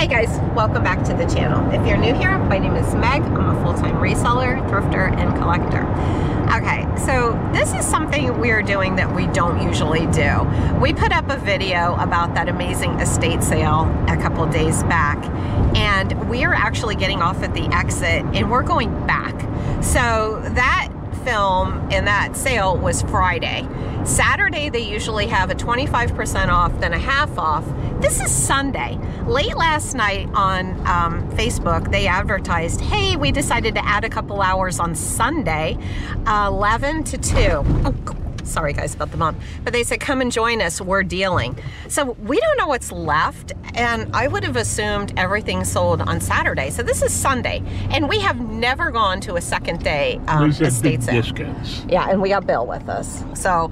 Hey guys, welcome back to the channel. If you're new here, my name is Meg. I'm a full-time reseller, thrifter, and collector. Okay, so this is something we're doing that we don't usually do. We put up a video about that amazing estate sale a couple days back, and we are actually getting off at the exit and we're going back. So that film and that sale was Friday. Saturday, they usually have a 25% off, then a half off. This is Sunday. Late last night on Facebook, they advertised, hey, we decided to add a couple hours on Sunday, 11 to 2. Oh, sorry guys about the bump. But they said, come and join us, we're dealing. So we don't know what's left, and I would have assumed everything sold on Saturday. So this is Sunday, and we have never gone to a second day estate sale. Discounts. Yeah, and we got Bill with us. So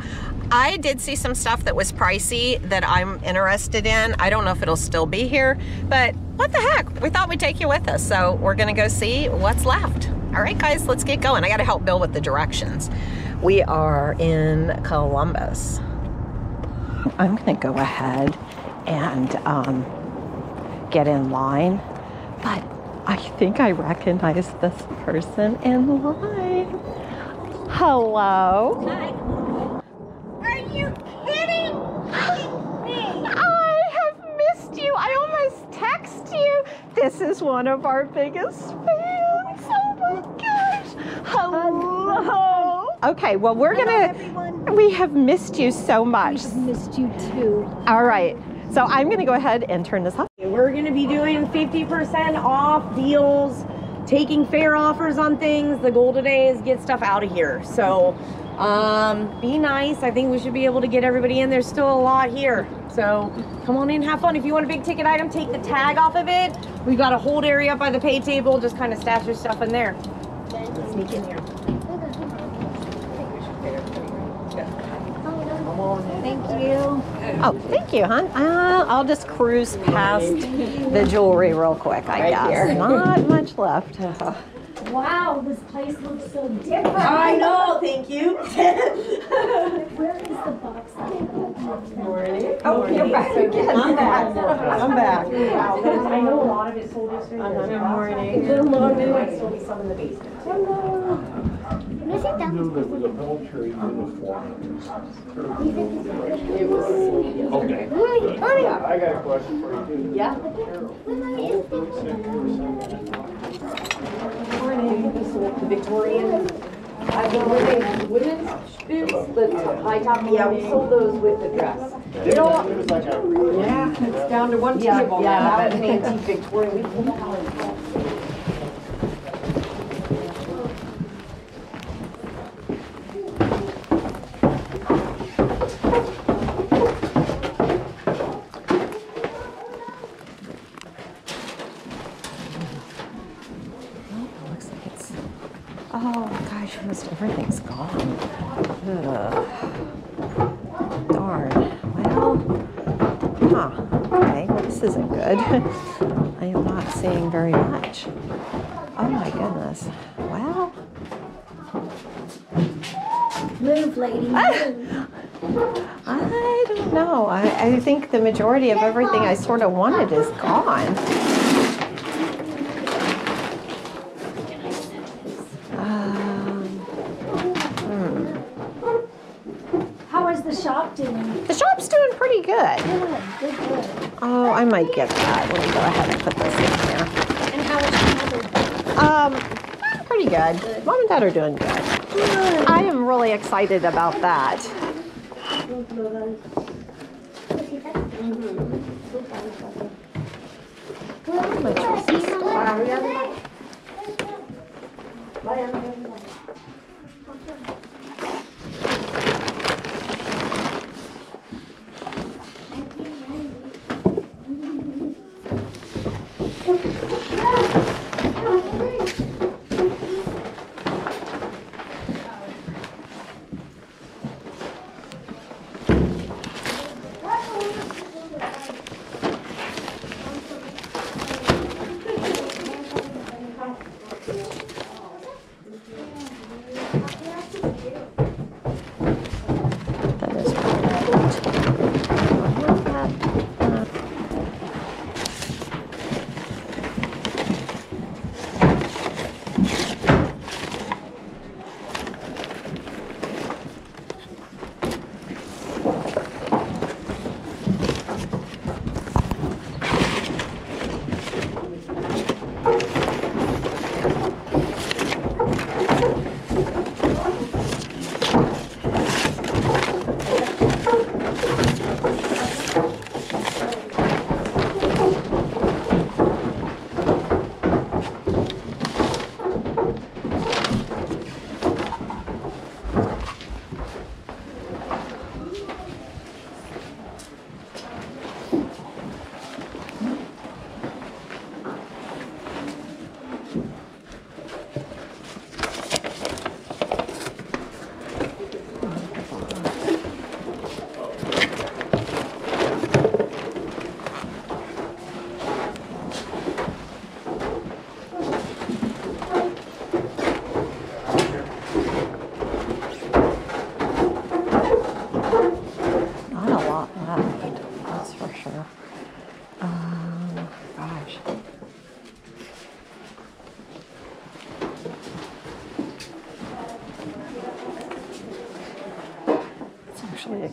I did see some stuff that was pricey that I'm interested in. I don't know if it'll still be here, but what the heck? We thought we'd take you with us. So we're gonna go see what's left. All right, guys, let's get going. I gotta help Bill with the directions. We are in Columbus. I'm gonna go ahead and get in line, but I think I recognize this person in line. Hello. Hi. Are you kidding me? I have missed you. I almost text you. This is one of our biggest fans. Oh my gosh. Hello. Okay, well we have missed you so much. We've missed you too. All right, so I'm gonna go ahead and turn this off. We're gonna be doing 50% off deals, taking fair offers on things. The goal today is get stuff out of here. So be nice. I think we should be able to get everybody in. There's still a lot here. So come on in, have fun. If you want a big ticket item, take the tag off of it. We've got a hold area up by the pay table. Just kind of stash your stuff in there. Sneak in here. Thank you. Oh, thank you, hon. I'll just cruise past the jewelry real quick, I guess. Not much left. Wow, this place looks so different. I know, thank you. Where is the box? Morning. Oh, you're back again. I'm back. I'm back. I know a lot of it's sold yesterday. Good morning. Good morning. There might still be some in the basement. Hello. Can I sit down? Knew there was a military uniform. It was. Okay. Mommy. I got a question for you too. Yeah. Morning. We sold the Victorian. I think were they women's boots, the high top. Yeah, we sold those with the dress. You know what? Yeah, it's down to one table. Yeah, that was an antique Victorian. We pulled that out. Oh gosh, almost everything's gone. Ugh. Darn. Well, okay, well, this isn't good. I am not seeing very much. Oh my goodness. Well. Move, lady, move. I don't know. I think the majority of everything I sort of wanted is gone. How is the shop doing? The shop's doing pretty good. Good. Oh, I might get that. Let me go ahead and put this in here. And how is your mother? Pretty good. Mom and Dad are doing good. I am really excited about that.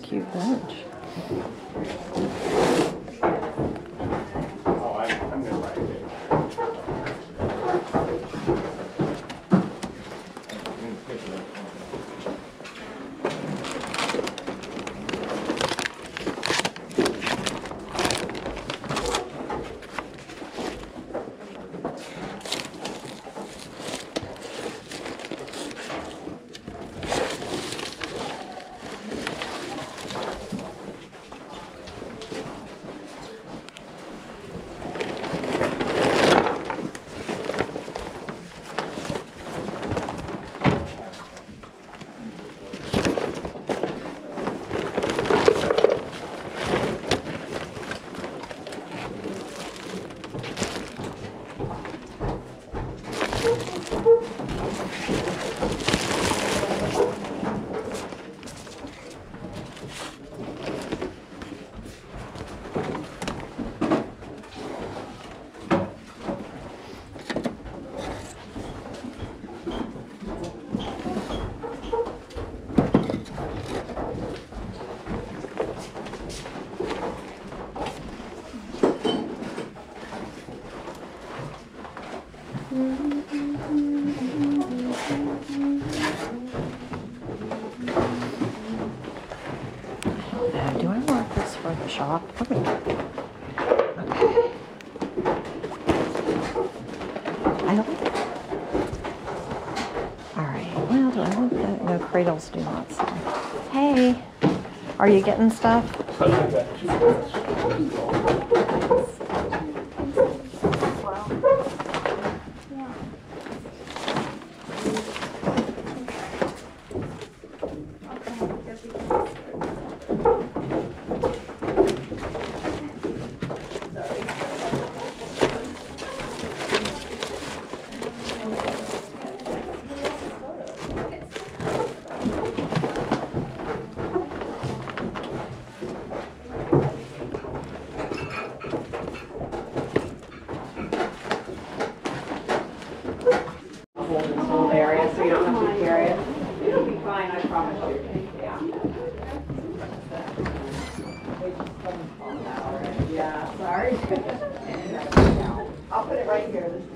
cute bench. Oh, I'm gonna write it. Do I want this for the shop? Okay. I don't. All right. Well, do I want the no cradles? Do not sell. Hey, are you getting stuff? Area, so you don't have to carry it. It'll be fine, I promise you. Yeah, sorry. I'll put it right here. This is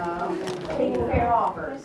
all taking fair offers.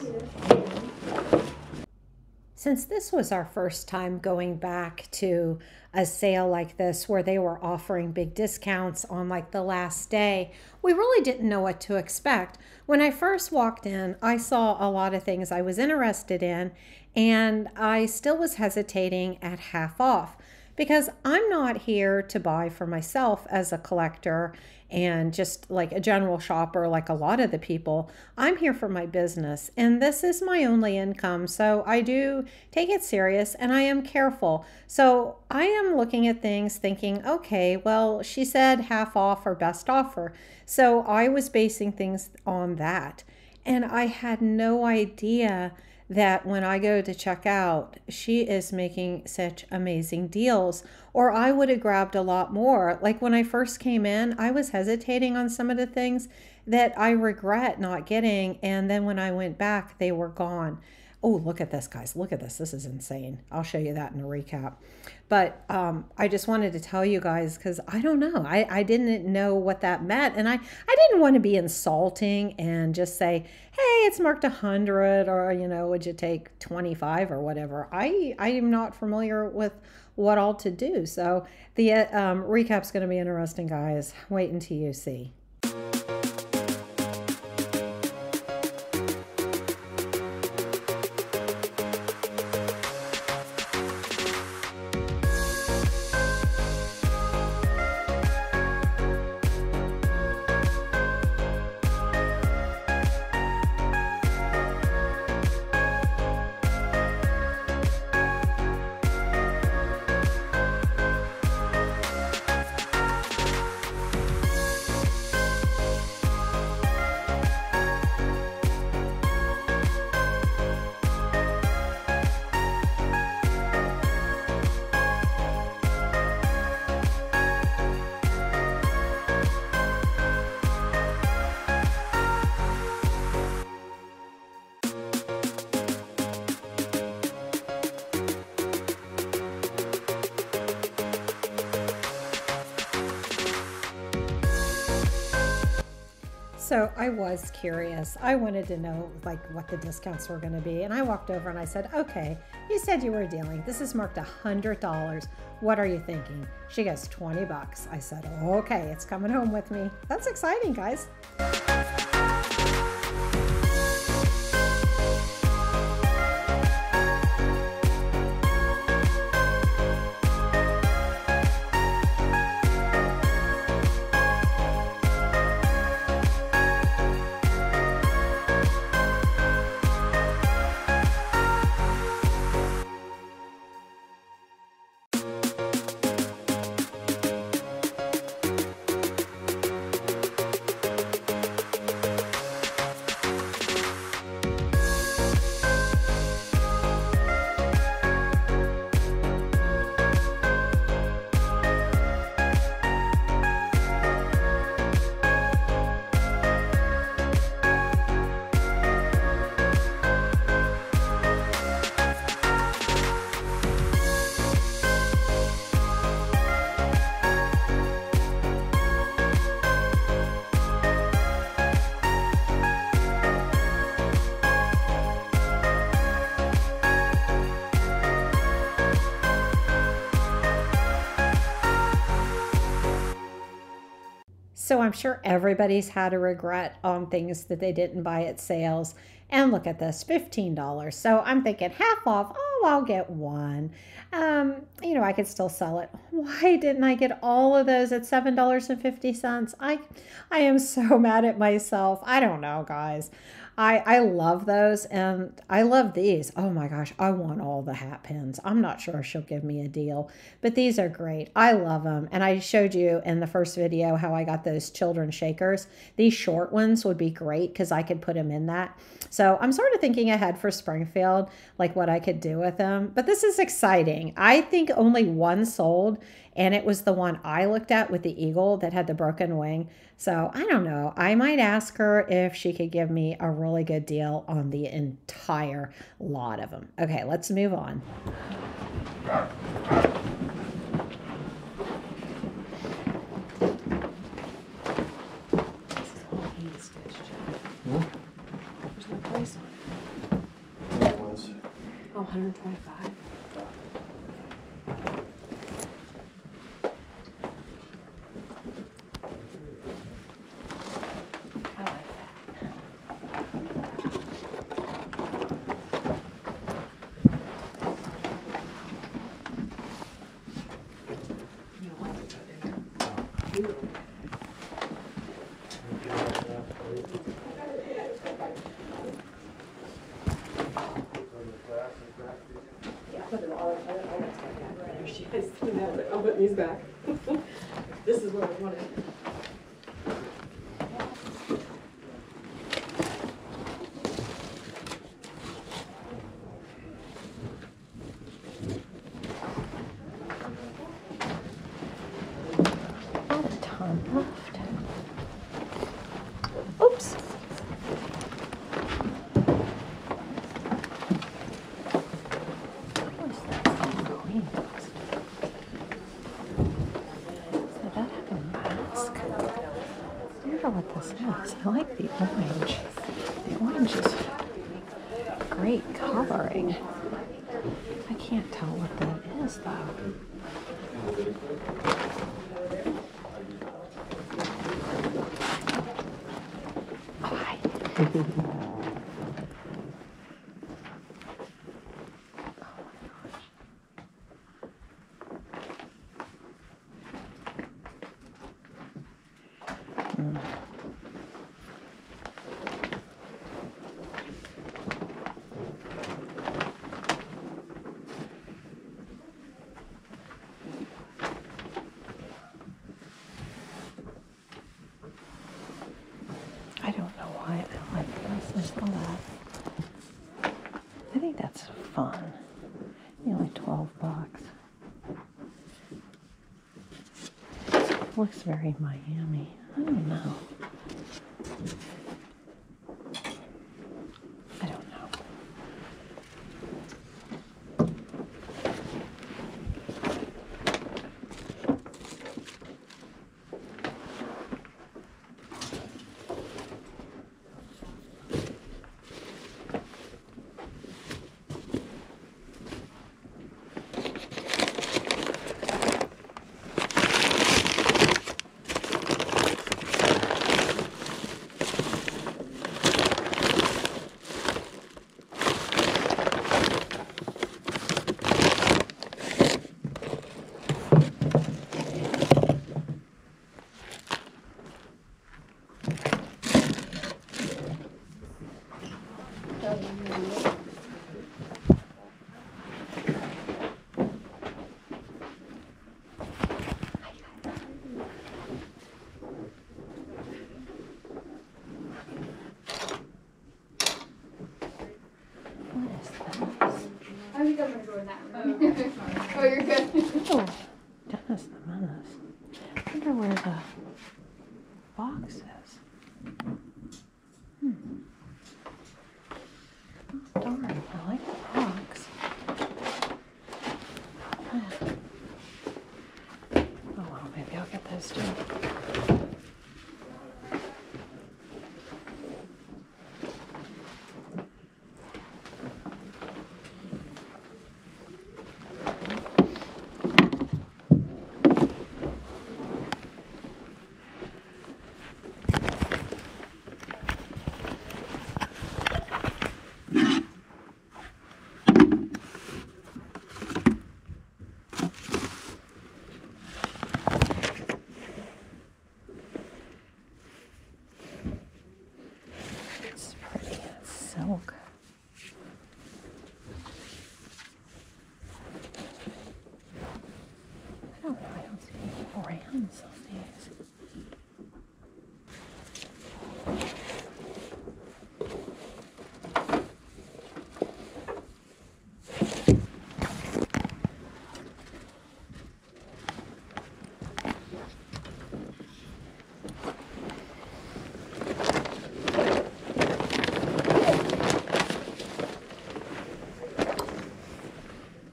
Since this was our first time going back to a sale like this where they were offering big discounts on like the last day, we really didn't know what to expect. When I first walked in, I saw a lot of things I was interested in, and I still was hesitating at half off because I'm not here to buy for myself as a collector and just like a general shopper like a lot of the people. I'm here for my business, and this is my only income, so I do take it serious and I am careful. So I am looking at things thinking, okay, well, she said half off or best offer, so I was basing things on that, and I had no idea that when I go to check out, she is making such amazing deals, or I would have grabbed a lot more. Like when I first came in, I was hesitating on some of the things that I regret not getting, and then when I went back, they were gone. Oh, look at this, guys. Look at this. This is insane. I'll show you that in a recap. But I just wanted to tell you guys because I don't know. I didn't know what that meant. And I didn't want to be insulting and just say, hey, it's marked 100 or, you know, would you take 25 or whatever. I am not familiar with what all to do. So the recap's going to be interesting, guys. Wait until you see. So I was curious. I wanted to know like what the discounts were going to be. And I walked over and I said, okay, you said you were dealing. This is marked $100. What are you thinking? She goes, 20 bucks. I said, okay, it's coming home with me. That's exciting, guys. So I'm sure everybody's had a regret on things that they didn't buy at sales. And look at this, $15. So I'm thinking half off. Oh, I'll get one. I could still sell it. Why didn't I get all of those at $7.50? I am so mad at myself. I don't know, guys. I love those, and I love these. Oh my gosh, I want all the hat pins. I'm not sure she'll give me a deal, but these are great. I love them, and I showed you in the first video how I got those children shakers. These short ones would be great because I could put them in that. So I'm sort of thinking ahead for Springfield, like what I could do with them, but this is exciting. I think only one sold, and it was the one I looked at with the eagle that had the broken wing. So I don't know. I might ask her if she could give me a really good deal on the entire lot of them. Okay, let's move on. There's no price on it. That was. Oh, 125. I like that. You don't want to put it in. I'll put these back. This is what I wanted. Not a ton left. Oops. What's that? Green. So that have a mask. I wonder what this is. I like the orange. The orange is great coloring. I can't tell what that is though. Oh, hi. I don't know why I like this. I saw that. I think that's fun. Only 12 bucks. Looks very Miami. I don't know. I don't know. boxes. Darn, I like the box. Oh well, maybe I'll get those too. It's pretty. It's silk. I don't see any brands on these.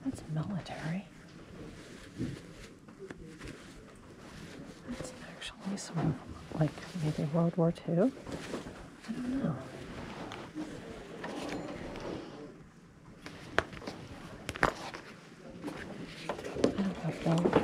That's military. That's actually some, like, maybe World War II. I don't know. I don't know.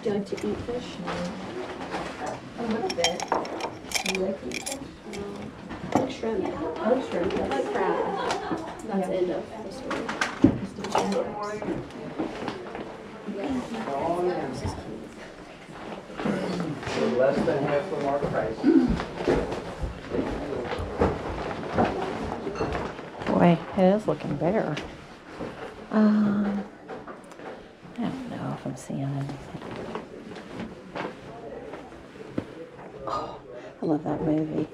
Do you like to eat fish? A little bit. You like to eat fish? I like shrimp. I like shrimp. I like crab. That's the end of the story. So less than half the market price. Boy, it is looking bigger. I don't know if I'm seeing anything. Oh, I love that movie.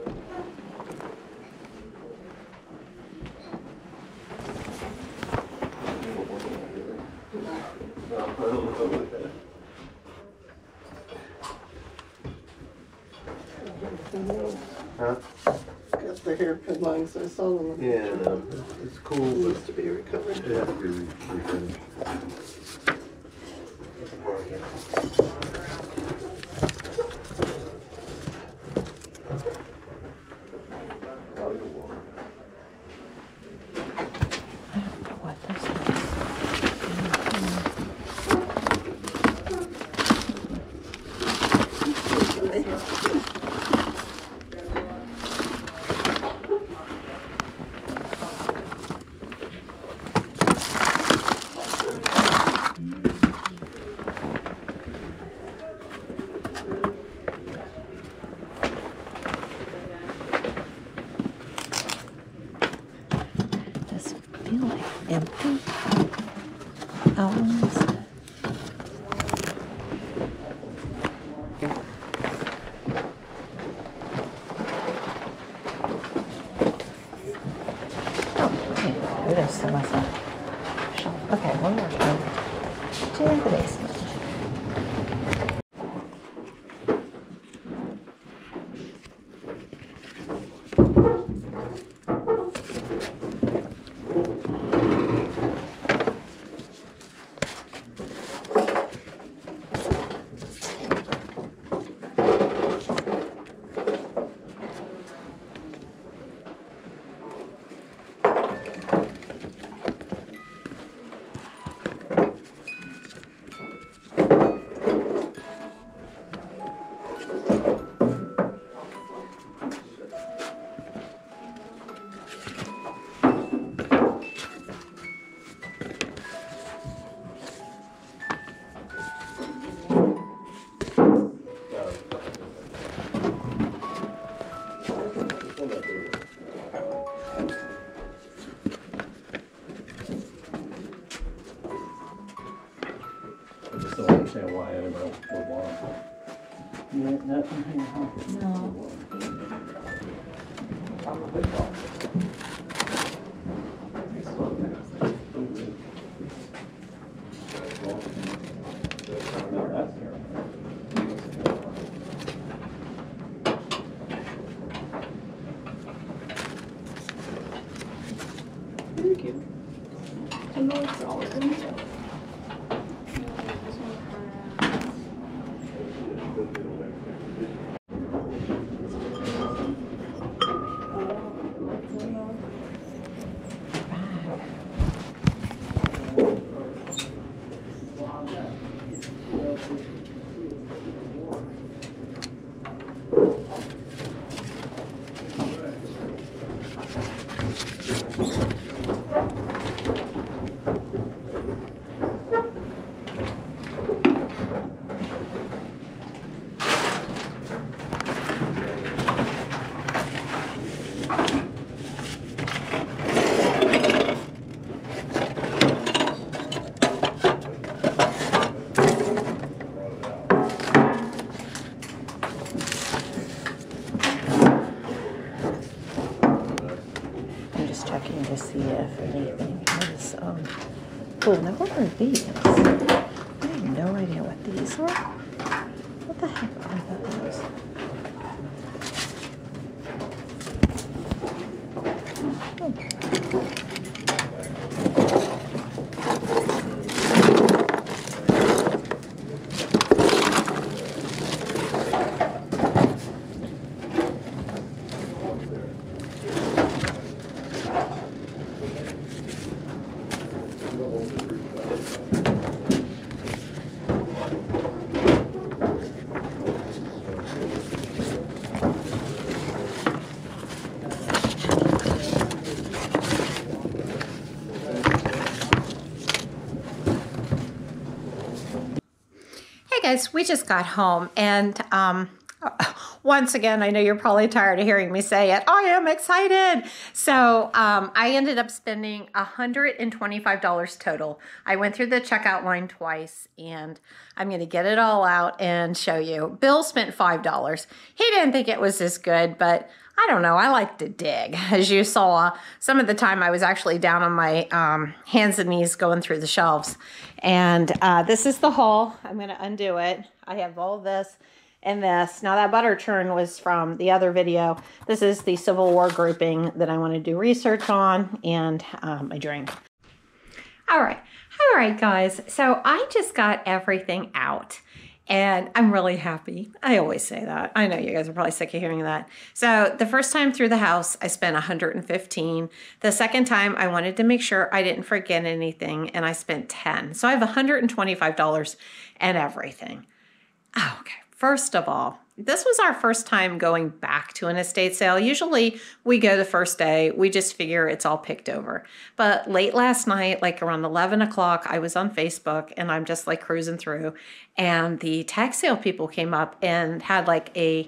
Huh? Got the hairpin lines I saw them. Yeah, no, it's cool, but Needs to be recovered. it has to be refinished. I don't know what this is. Does it feel like empty? Owls. it was a shelf. Okay, one more time. To the basement. I just don't understand why anyone would want it. Nothing here, huh? No. Thank you. And the lights are all in. Checking to see if anything is, cool. Now what are these? I have no idea what these are. What the heck are those? Guys, we just got home, and once again, I know you're probably tired of hearing me say it. I am excited. So I ended up spending $125 total. I went through the checkout line twice, and I'm going to get it all out and show you. Bill spent $5. He didn't think it was as good, but I don't know. I like to dig. As you saw, some of the time I was actually down on my hands and knees going through the shelves. And this is the haul. I'm going to undo it. I have all this and this. Now that butter churn was from the other video. This is the Civil War grouping that I want to do research on, and my drink. All right, guys. So I just got everything out. And I'm really happy. I always say that. I know you guys are probably sick of hearing that. So the first time through the house, I spent $115. The second time, I wanted to make sure I didn't forget anything, and I spent $10. So I have $125 and everything. Oh, okay. First of all, this was our first time going back to an estate sale. Usually we go the first day, we just figure it's all picked over. But late last night, like around 11 o'clock, I was on Facebook and I'm just like cruising through, and the tax sale people came up and had like a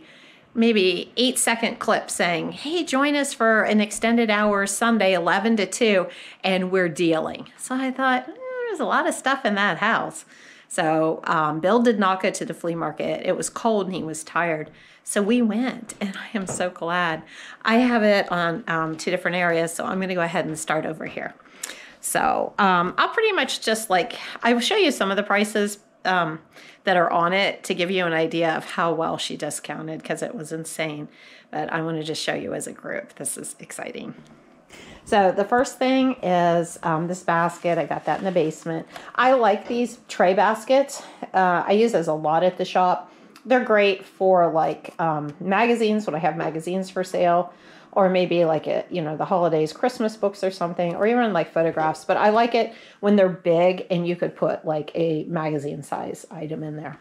maybe 8-second clip saying, hey, join us for an extended hour Sunday, 11 to 2, and we're dealing. So I thought, there's a lot of stuff in that house. So Bill did not go to the flea market. It was cold and he was tired. So we went, and I am so glad. I have it on 2 different areas, so I'm going to go ahead and start over here. So I'll pretty much just I will show you some of the prices that are on it to give you an idea of how well she discounted, because it was insane. But I want to just show you as a group. This is exciting. So the first thing is this basket. I got that in the basement. I like these tray baskets. I use those a lot at the shop. They're great for magazines when I have magazines for sale, or maybe the holidays, Christmas books or something, or even photographs. But I like it when they're big and you could put a magazine size item in there.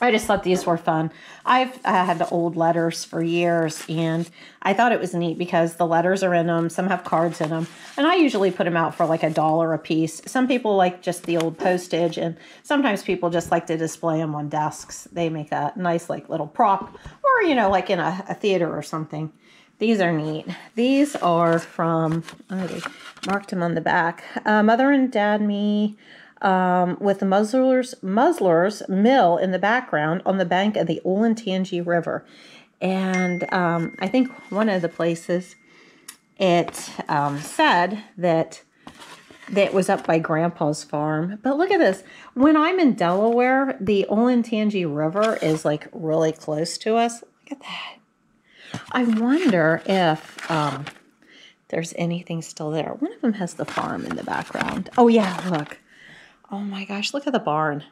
I just thought these were fun. I've had the old letters for years, and I thought it was neat because the letters are in them. Some have cards in them, and I usually put them out for $1 a piece. Some people like just the old postage, and sometimes people just like to display them on desks. They make a nice little prop, or in a theater or something. These are neat. These are from, they marked them on the back. Mother and Dad Me, with the Muzzler's Mill in the background on the bank of the Olentangy River. And I think one of the places it said that was up by Grandpa's farm. But look at this. When I'm in Delaware, the Olentangy River is really close to us. Look at that. I wonder if there's anything still there. One of them has the farm in the background. Oh yeah, look. Oh my gosh, look at the barn.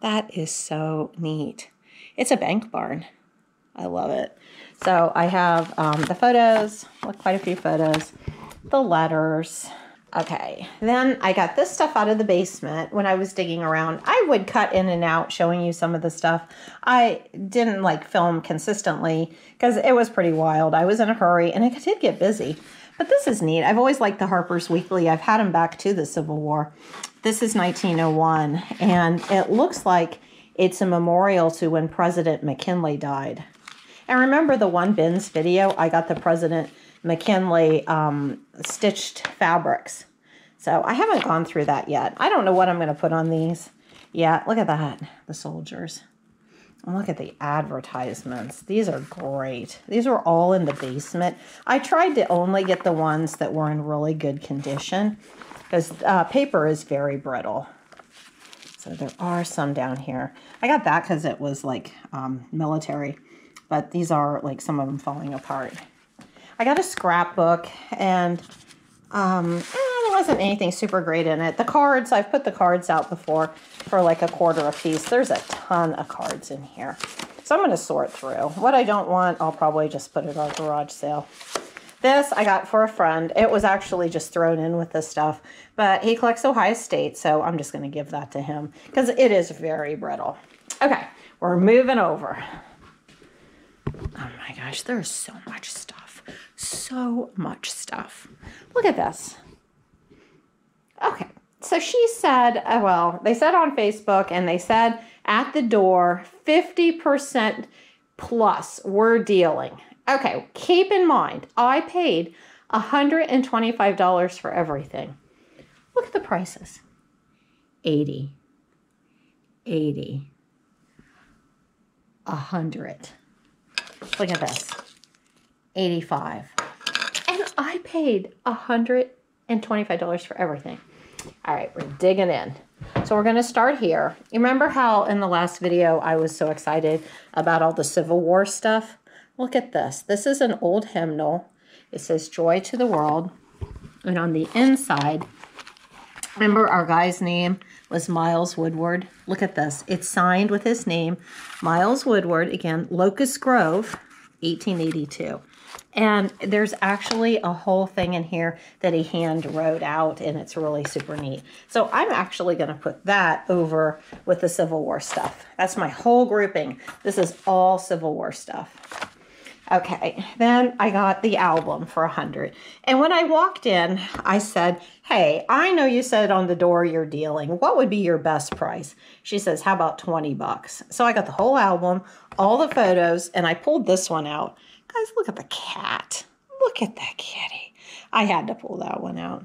That is so neat. It's a bank barn. I love it. So I have the photos, quite a few photos, the letters. Okay, then I got this stuff out of the basement when I was digging around. I would cut in and out showing you some of the stuff. I didn't film consistently because it was pretty wild. I was in a hurry and it did get busy. But this is neat. I've always liked the Harper's Weekly. I've had them back to the Civil War. This is 1901, and it looks like it's a memorial to when President McKinley died. And remember the One Bins video? I got the President McKinley stitched fabrics. So I haven't gone through that yet. I don't know what I'm going to put on these. Yeah, look at that. The soldiers. And look at the advertisements. These are great. These were all in the basement. I tried to only get the ones that were in really good condition because paper is very brittle. So there are some down here. I got that because it was military, but these are some of them falling apart. I got a scrapbook, and there wasn't anything super great in it. The cards, I've put the cards out before for $1/4 a piece. There's a ton of cards in here. So I'm going to sort through. What I don't want, I'll probably just put at our garage sale. This I got for a friend. It was actually just thrown in with this stuff, but he collects Ohio State, so I'm just going to give that to him because it is very brittle. Okay, we're moving over. Oh my gosh, there's so much stuff. So much stuff. Look at this. Okay, so she said, they said on Facebook, and they said at the door, 50% plus we're dealing. Okay, keep in mind, I paid $125 for everything. Look at the prices. 80, 80, 100. Look at this. 85. And I paid $125 for everything. All right, we're digging in. So we're going to start here. You remember how in the last video I was so excited about all the Civil War stuff? Look at this. This is an old hymnal. It says Joy to the World. And on the inside, remember our guy's name was Miles Woodward. Look at this. It's signed with his name, Miles Woodward. Again, Locust Grove, 1882. And there's actually a whole thing in here that he hand wrote out, and it's really super neat. So I'm actually going to put that over with the Civil War stuff. That's my whole grouping. This is all Civil War stuff. Okay, then I got the album for $100. And when I walked in, I said, hey, I know you said on the door you're dealing. What would be your best price? She says, how about 20 bucks? So I got the whole album, all the photos, and I pulled this one out. Guys, look at the cat. Look at that kitty. I had to pull that one out.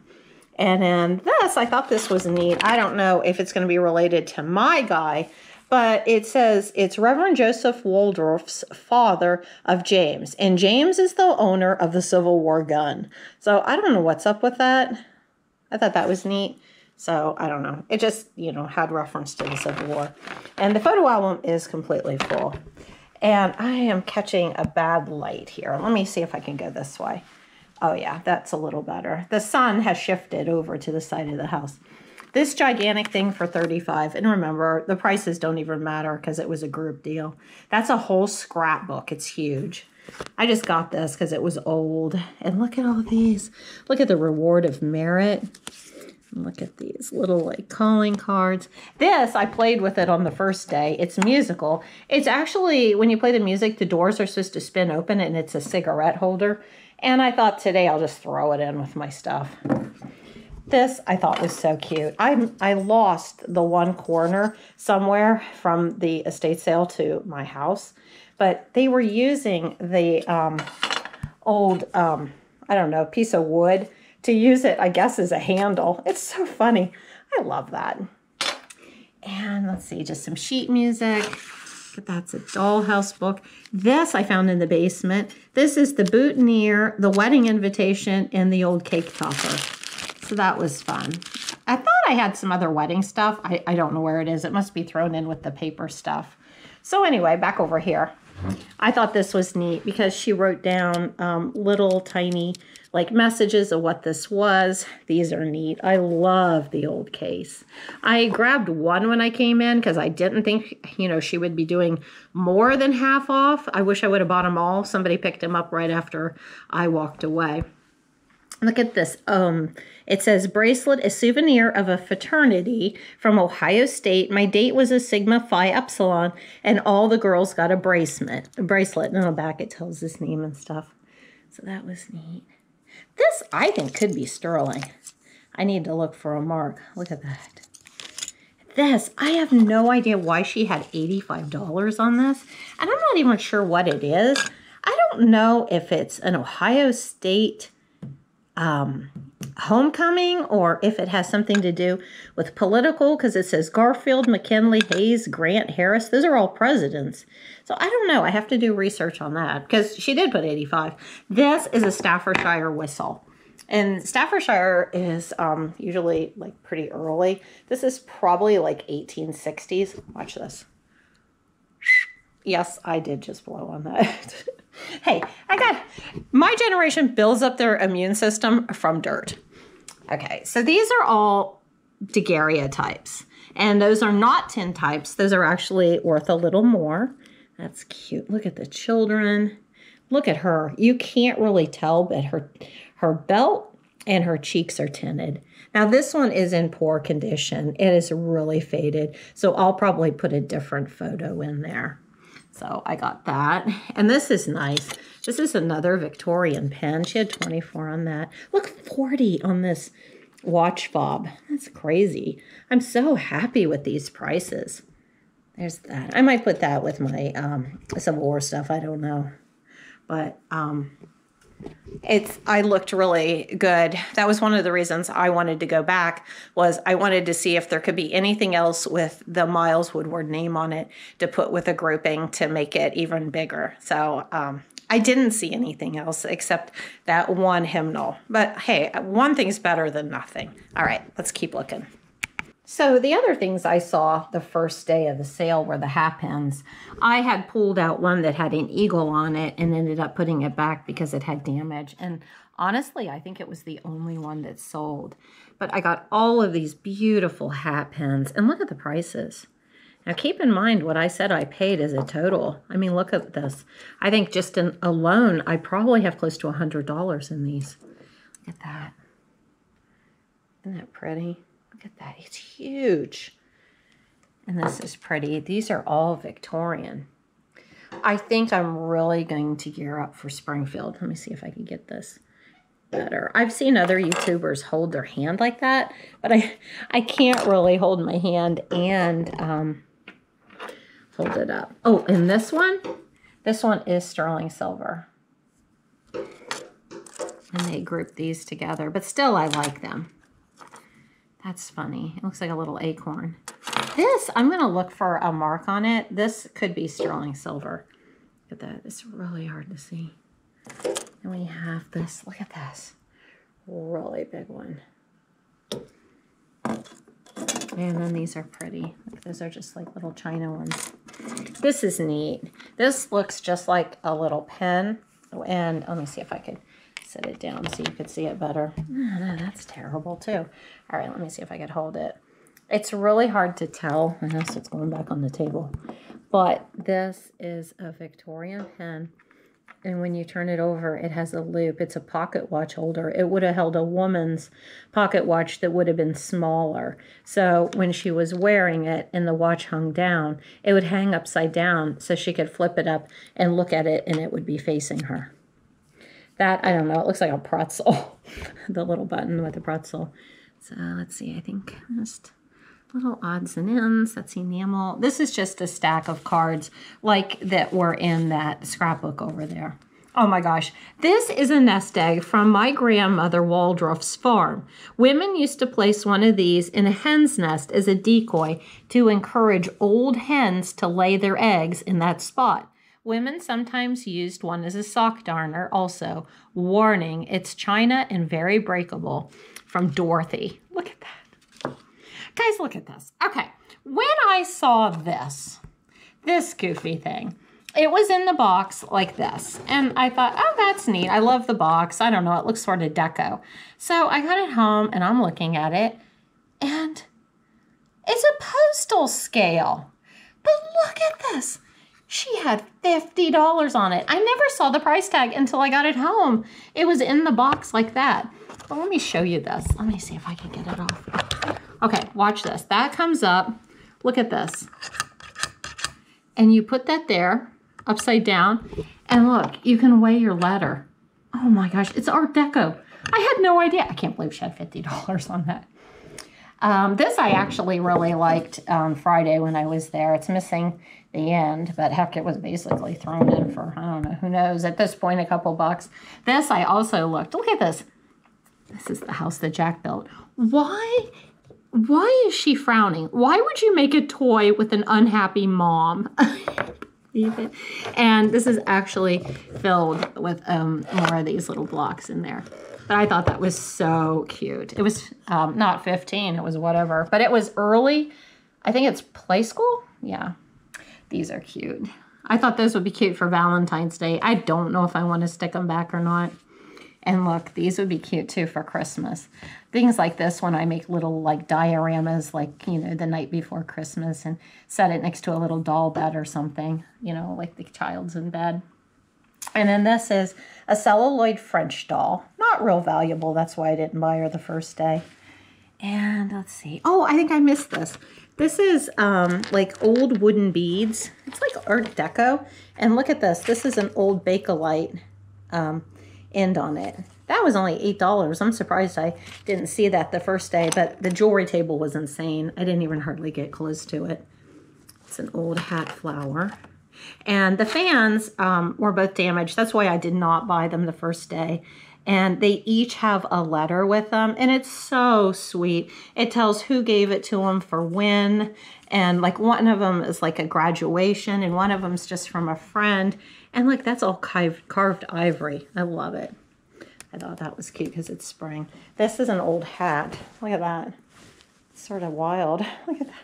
And then this, I thought this was neat. I don't know if it's going to be related to my guy, but it says it's Reverend Joseph Waldorf's father of James. And James is the owner of the Civil War gun. So I don't know what's up with that. I thought that was neat. So I don't know. It just, you know, had reference to the Civil War. And the photo album is completely full. And I am catching a bad light here. Let me see if I can go this way. Oh yeah, that's a little better. The sun has shifted over to the side of the house. This gigantic thing for $35. And remember, the prices don't even matter because it was a group deal. That's a whole scrapbook. It's huge. I just got this because it was old. And look at all these. Look at the reward of merit. Look at these little like calling cards. This, I played with it on the first day. It's musical. It's actually, when you play the music, the doors are supposed to spin open and it's a cigarette holder. And I thought today I'll just throw it in with my stuff. This I thought was so cute. I lost the one corner somewhere from the estate sale to my house. But they were using the old, I don't know, piece of wood to use it, I guess, as a handle. It's so funny. I love that. And let's see, just some sheet music. That's a dollhouse book. This I found in the basement. This is the boutonniere, the wedding invitation, and the old cake topper. So that was fun. I thought I had some other wedding stuff. I don't know where it is. It must be thrown in with the paper stuff. So anyway, back over here. I thought this was neat because she wrote down little tiny like messages of what this was. These are neat. I love the old case. I grabbed one when I came in because I didn't think, you know, she would be doing more than half off. I wish I would have bought them all. Somebody picked them up right after I walked away. Look at this. It says, bracelet, a souvenir of a fraternity from Ohio State. My date was a Sigma Phi Epsilon, and all the girls got a bracelet. And on the back it tells his name and stuff. So that was neat. This, I think, could be sterling. I need to look for a mark. Look at that. This, I have no idea why she had $85 on this. And I'm not even sure what it is. I don't know if it's an Ohio State homecoming or if it has something to do with political, because it says Garfield, McKinley, Hayes, Grant, Harris. Those are all presidents. So I don't know. I have to do research on that because she did put 85. This is a Staffordshire whistle. And Staffordshire is usually like pretty early. This is probably like 1860s. Watch this. Yes, I did just blow on that. Hey, my generation builds up their immune system from dirt. Okay, so these are all daguerreotypes. And those are not tin types. Those are actually worth a little more. That's cute. Look at the children. Look at her. You can't really tell, but her belt and her cheeks are tinted. Now, this one is in poor condition. It is really faded. So I'll probably put a different photo in there. So I got that. And this is nice. This is another Victorian pen. She had 24 on that. Look, 40 on this watch fob. That's crazy. I'm so happy with these prices. There's that. I might put that with my Civil War stuff. I don't know. But I looked really good. That was one of the reasons I wanted to go back, was I wanted to see if there could be anything else with the Miles Woodward name on it to put with a grouping to make it even bigger. So I didn't see anything else except that one hymnal. But hey, one thing's better than nothing. All right, let's keep looking. So the other things I saw the first day of the sale were the hat pins. I had pulled out one that had an eagle on it and ended up putting it back because it had damage. And honestly, I think it was the only one that sold. But I got all of these beautiful hat pins. And look at the prices. Now keep in mind what I said I paid as a total. I mean, look at this. I think just alone, I probably have close to $100 in these. Look at that. Isn't that pretty? Look at that. It's huge. And this is pretty. These are all Victorian. I think I'm really going to gear up for Springfield. Let me see if I can get this better. I've seen other YouTubers hold their hand like that, but I can't really hold my hand and hold it up. Oh, and this one is sterling silver. And they group these together, but still I like them. That's funny. It looks like a little acorn. This, I'm going to look for a mark on it. This could be sterling silver. Look at that. It's really hard to see. And we have this. Look at this. Really big one. And then these are pretty. Those are just like little China ones. This is neat. This looks just like a little pen. And let me see if I can set it down so you could see it better. Oh, no, that's terrible too. All right, let me see if I could hold it. It's really hard to tell. I know, so it's going back on the table. But this is a Victorian pen. And when you turn it over, it has a loop. It's a pocket watch holder. It would have held a woman's pocket watch that would have been smaller. So when she was wearing it and the watch hung down, it would hang upside down so she could flip it up and look at it and it would be facing her. That, I don't know, it looks like a pretzel. The little button with the pretzel. So let's see, I think just little odds and ends. That's enamel. This is just a stack of cards like that were in that scrapbook over there. Oh my gosh. This is a nest egg from my grandmother Waldroff's farm. Women used to place one of these in a hen's nest as a decoy to encourage old hens to lay their eggs in that spot. Women sometimes used one as a sock darner also. Warning, it's China and very breakable. From Dorothy. Look at that. Guys, look at this. Okay, when I saw this goofy thing, it was in the box like this. And I thought, oh, that's neat. I love the box. I don't know, it looks sort of deco. So I got it home and I'm looking at it and it's a postal scale. But look at this. She had $50 on it. I never saw the price tag until I got it home. It was in the box like that. But let me show you this. Let me see if I can get it off. Okay, watch this. That comes up. Look at this. And you put that there, upside down. And look, you can weigh your letter. Oh my gosh, it's Art Deco. I had no idea. I can't believe she had $50 on that. This I actually really liked on Friday when I was there. It's missing the end, but heck, it was basically thrown in for, I don't know, who knows, at this point, a couple bucks. This I also looked. Look at this. This is the house that Jack built. Why is she frowning? Why would you make a toy with an unhappy mom? And this is actually filled with more of these little blocks in there. But I thought that was so cute. It was not 15, it was whatever. But it was early. I think it's play school? Yeah. These are cute. I thought those would be cute for Valentine's Day. I don't know if I want to stick them back or not. And look, these would be cute too for Christmas. Things like this when I make little like dioramas, like, you know, the night before Christmas and set it next to a little doll bed or something, you know, like the child's in bed. And then this is a celluloid French doll. Not real valuable. That's why I didn't buy her the first day. And let's see. Oh, I think I missed this. This is like old wooden beads. It's like Art Deco. And look at this. This is an old Bakelite end on it. That was only $8. I'm surprised I didn't see that the first day, but the jewelry table was insane. I didn't even hardly get close to it. It's an old hat flower. And the fans were both damaged. That's why I did not buy them the first day. And they each have a letter with them, and it's so sweet. It tells who gave it to them for when, and like one of them is like a graduation, and one of them's just from a friend. And like that's all carved ivory. I love it. I thought that was cute because it's spring. This is an old hat. Look at that. It's sort of wild. Look at that.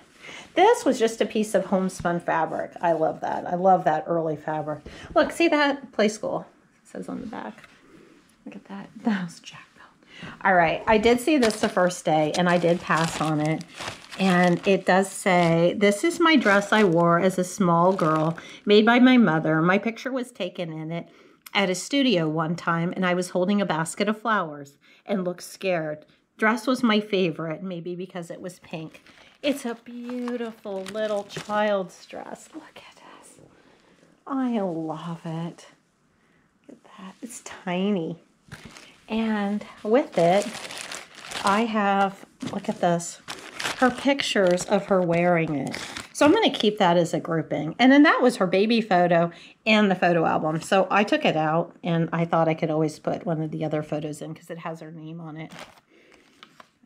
This was just a piece of homespun fabric. I love that. I love that early fabric. Look, see that? Play school. It says on the back. Look at that. That was Jack Bell. All right. I did see this the first day, and I did pass on it. And it does say, this is my dress I wore as a small girl, made by my mother. My picture was taken in it at a studio one time, and I was holding a basket of flowers and looked scared. Dress was my favorite, maybe because it was pink. It's a beautiful little child's dress. Look at this. I love it. Look at that. It's tiny. And with it, I have, look at this, her pictures of her wearing it. So I'm going to keep that as a grouping. And then that was her baby photo and the photo album. So I took it out, and I thought I could always put one of the other photos in because it has her name on it.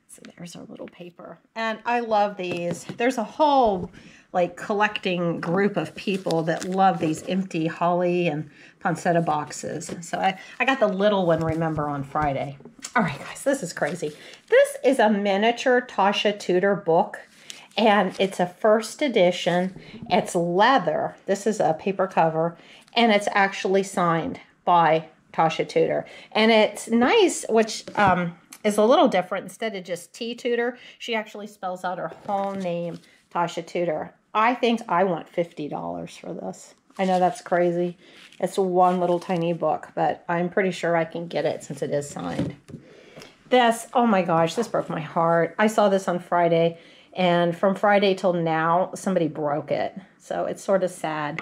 So there's our little paper. And I love these. There's a whole like collecting group of people that love these empty holly and poinsettia boxes. So I got the little one, remember, on Friday. All right, guys, this is crazy. This is a miniature Tasha Tudor book. And it's a first edition. It's leather. This is a paper cover. And it's actually signed by Tasha Tudor. And it's nice, which is a little different. Instead of just T. Tudor, she actually spells out her whole name, Tasha Tudor. I think I want $50 for this. I know that's crazy. It's one little tiny book, but I'm pretty sure I can get it since it is signed. This, oh my gosh, this broke my heart. I saw this on Friday, and from Friday till now, somebody broke it. So it's sort of sad.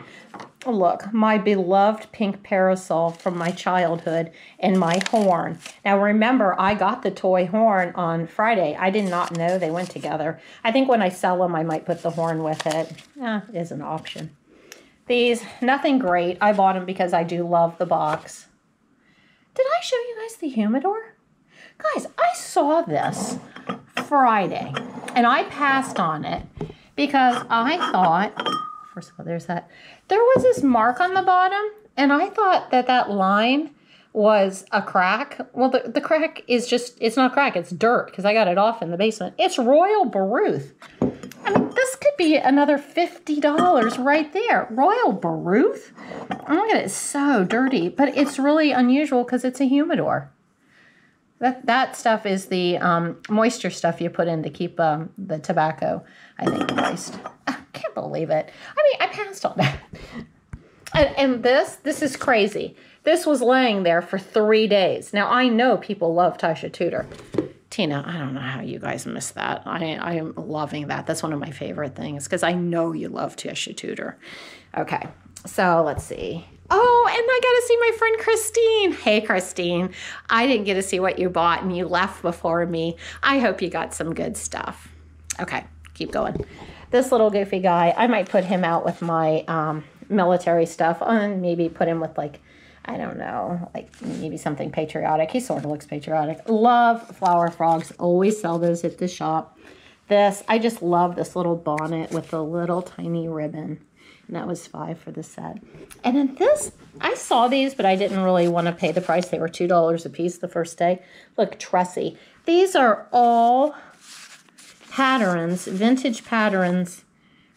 Look, my beloved pink parasol from my childhood and my horn. Now remember, I got the toy horn on Friday. I did not know they went together. I think when I sell them, I might put the horn with it. It is an option. These, nothing great. I bought them because I do love the box. Did I show you guys the humidor? Guys, I saw this Friday, and I passed on it because I thought, first of all, there's that. There was this mark on the bottom, and I thought that that line was a crack. Well, the crack is just, it's not crack, it's dirt, because I got it off in the basement. It's Royal Baruth. I mean, this could be another $50 right there. Royal Baruth? Oh, look at it, it's so dirty, but it's really unusual because it's a humidor. That stuff is the moisture stuff you put in to keep the tobacco, I think, moist. I can't believe it. I mean, I passed on that. And this is crazy. This was laying there for 3 days. Now, I know people love Tasha Tudor. Tina, I don't know how you guys missed that. I am loving that. That's one of my favorite things because I know you love Tasha Tudor. Okay, so let's see. Oh, and I got to see my friend Christine. Hey, Christine. I didn't get to see what you bought, and you left before me. I hope you got some good stuff. Okay, keep going. This little goofy guy, I might put him out with my military stuff, and maybe put him with, like, I don't know, like maybe something patriotic. He sort of looks patriotic. Love flower frogs. Always sell those at the shop. This, I just love this little bonnet with the little tiny ribbon. And that was $5 for the set. And then this, I saw these, but I didn't really want to pay the price. They were $2 a piece the first day. Look, Tressie. These are all patterns, vintage patterns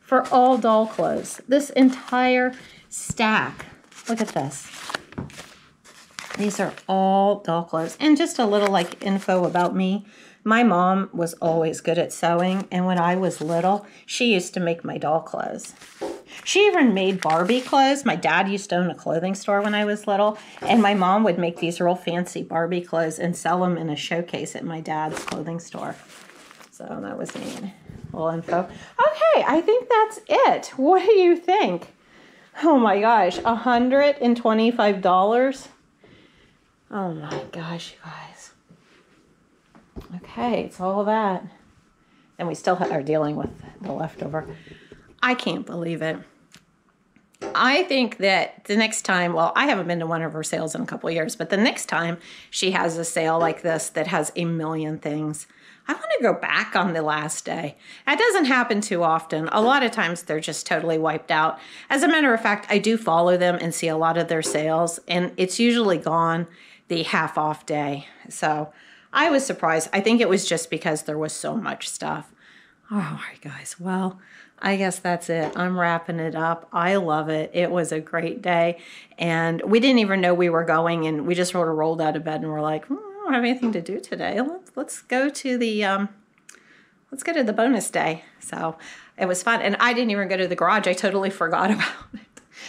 for all doll clothes. This entire stack. Look at this. These are all doll clothes. And just a little like info about me. My mom was always good at sewing. And when I was little, she used to make my doll clothes. She even made Barbie clothes. My dad used to own a clothing store when I was little, and my mom would make these real fancy Barbie clothes and sell them in a showcase at my dad's clothing store. So that was neat. Little info. Okay, I think that's it. What do you think? Oh my gosh, $125? Oh my gosh, you guys. Okay, it's all that. And we still are dealing with the leftover. I can't believe it. I think that the next time, well, I haven't been to one of her sales in a couple of years, but the next time she has a sale like this that has a million things, I want to go back on the last day. That doesn't happen too often. A lot of times they're just totally wiped out. As a matter of fact, I do follow them and see a lot of their sales, and it's usually gone the half off day. So I was surprised. I think it was just because there was so much stuff. All right, guys. Well, I guess that's it. I'm wrapping it up. I love it. It was a great day. And we didn't even know we were going, and we just sort of rolled out of bed and we're like, I don't have anything to do today. Let's go to the bonus day. So it was fun. And I didn't even go to the garage. I totally forgot about it.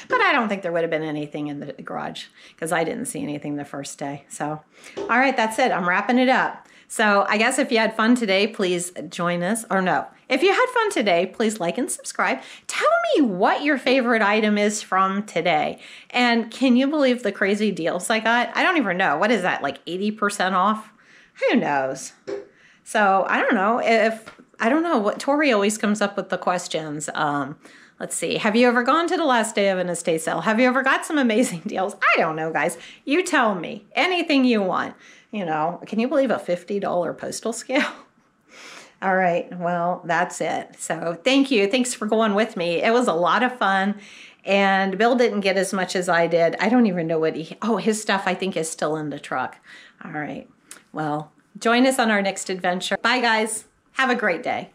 But I don't think there would have been anything in the garage because I didn't see anything the first day. So, all right, that's it. I'm wrapping it up. So I guess if you had fun today, please join us. Or no, if you had fun today, please like and subscribe. Tell me what your favorite item is from today. And can you believe the crazy deals I got? I don't even know. What is that, like 80% off? Who knows? So I don't know. I don't know what Tori always comes up with the questions. Let's see. Have you ever gone to the last day of an estate sale? Have you ever got some amazing deals? I don't know, guys. You tell me. Anything you want. You know, can you believe a $50 postal scale? All right. Well, that's it. So thank you. Thanks for going with me. It was a lot of fun. And Bill didn't get as much as I did. I don't even know what his stuff I think is still in the truck. All right. Well, join us on our next adventure. Bye, guys. Have a great day.